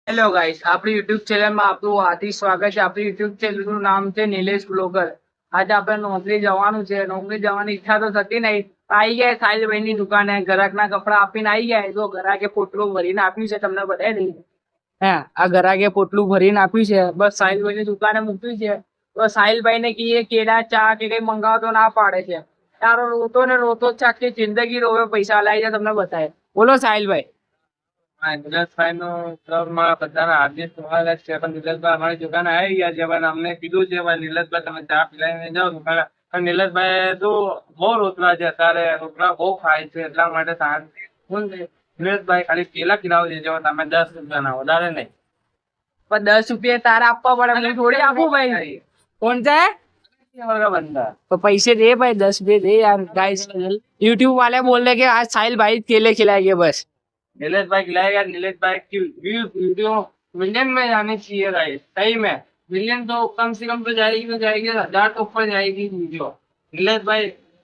Hello guys, આપણી YouTube ચેનલમાં આપનું હાર્દિક સ્વાગત છે. આપણી યુટ્યુબ ચેનલનું નામ છે નિલેશ બ્લોગર. આજે આપણે નોકરી જવાનું છે. નોકરી જવાની ઈચ્છા તો થતી નહીં. આવી ગયા સાહિલભાઈની દુકાને, ગ્રાહકના કપડા આપીને આવી ગયા. તો ગ્રાહકે પોટલું ભરીને આપ્યું છે, તમને બતાવી દઈએ. હા, આ ગ્રાહકે પોટલું ભરીને આપ્યું છે. બસ સાહિલભાઈની દુકાને મૂક્યું છે. તો સાહિલભાઈને કહીએ કેળા, ચા કે કઈ મંગાવો તો ના પાડે છે. તારો રોતો ને રોતો જ આખી જિંદગી રોવે, પૈસા લાવી છે, તમને બતાવે. બોલો સાહિલભાઈ. નિલેશભાઈ નું ક્લબમાં બધાના હાર્દિક સ્વાગત છે. પણ નિલેશભાઈ અમારી દુકાને આવી ગયા છે. પણ અમને કીધું છે નિલેશભાઈ તમે ચા પીલાઈને જાઓ દુકાને. પણ નિલેશભાઈ તો બહુ રોતલા છે, અત્યારે રોટલા બહુ ખાય છે, એટલા માટે શાંતિ નિલેશભાઈ ખાલી કેલા ખીલાવી દેજો તમે 10 રૂપિયાના, વધારે નહીં. પણ 10 રૂપિયા તારા આપવા પડે, હું થોડી આપું ભાઈ. કોણ છે બંધા तो पैसे दे भाई, 10 रुपये दे यार गाइस. यूट्यूब वाले बोल रहे कि आज साहिल भाई केले खिलाएंगे बस. नीलेश खिलाएगा. नीलेश की वीडियो मिलियन में जानी चाहिए गाइस, सही में. मिलियन तो कम से कम तो जाएगी, 1000 तो ऊपर जाएगी वीडियो. नीलेश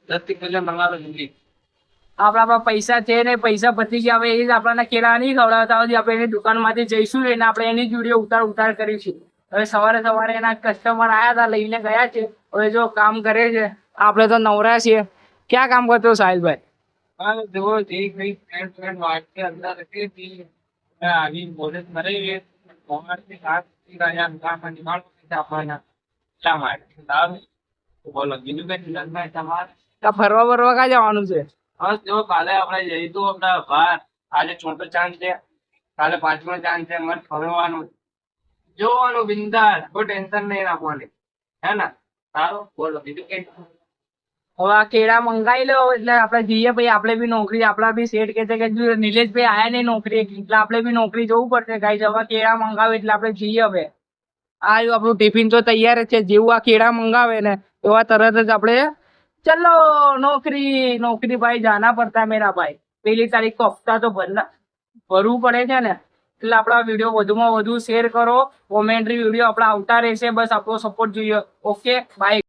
10 किलो मंगा लो जल्दी. આપણા પૈસા છે ને, પૈસા પતી ગયા. હવે એ જ આપણને કેળા નહીં ખવડાવતા હોય. આપણે એની દુકાનમાંથી જઈશું ને આપણે એની જ વિડીયો ઉતાર કરીશું. હવે સવારે એના કસ્ટમર આયા હતા, લઈને ગયા છે. હવે જો કામ કરે છે, આપણે તો નવરા છીએ. ક્યાં કામ કરતો સાહિલભાઈ? हाँ देखो एक भाई फ्रेंड वाट के अंदर रखे थी. मैं आगे बोले मरे हुए मोहर के साथ राजा काम निकाल के अपना क्या मार साहब बोलो બીજું કઈ નિલેશભાઈ તમારે ફરવા ફરવા ક્યાં જવાનું છે? બસ જો કાલે આપણે જઈશું આપણા બહાર. આજે ચોથો ચાન્સ છે, કાલે પાંચમો ચાન્સ છે. મત ફરવાનું જોવાનું બિંદાસ, કોઈ ટેન્શન નહીં રાખવાની, હે ને? સારું બોલો બીજું કઈ. હવે આ કેળા મંગાવી લો એટલે આપણે જઈએ. ભાઈ આપણે બી નોકરી, આપણા બી સેટ કે છે કે જો નિલેશભાઈ આયા નહીં નોકરી એટલે આપણે બી નોકરી જવું પડશે. ગાઈસ હવે કેળા મંગાવે એટલે આપણે જઈએ. હવે આ આપણું ટિફિન તો તૈયાર જ છે. જેવું આ કેળા મંગાવે ને એવા તરત જ આપણે ચલો નોકરી. નોકરી ભાઈ જાના પડતા મેરા ભાઈ. પેલી તારીખ કો હપ્તા તો ભરવું પડે છે ને. એટલે આપણા વિડીયો વધુમાં વધુ શેર કરો. કોમેન્ટ્રી વિડીયો આપણા આવતા રહેશે. બસ આપણો સપોર્ટ જોઈએ. Okay bye.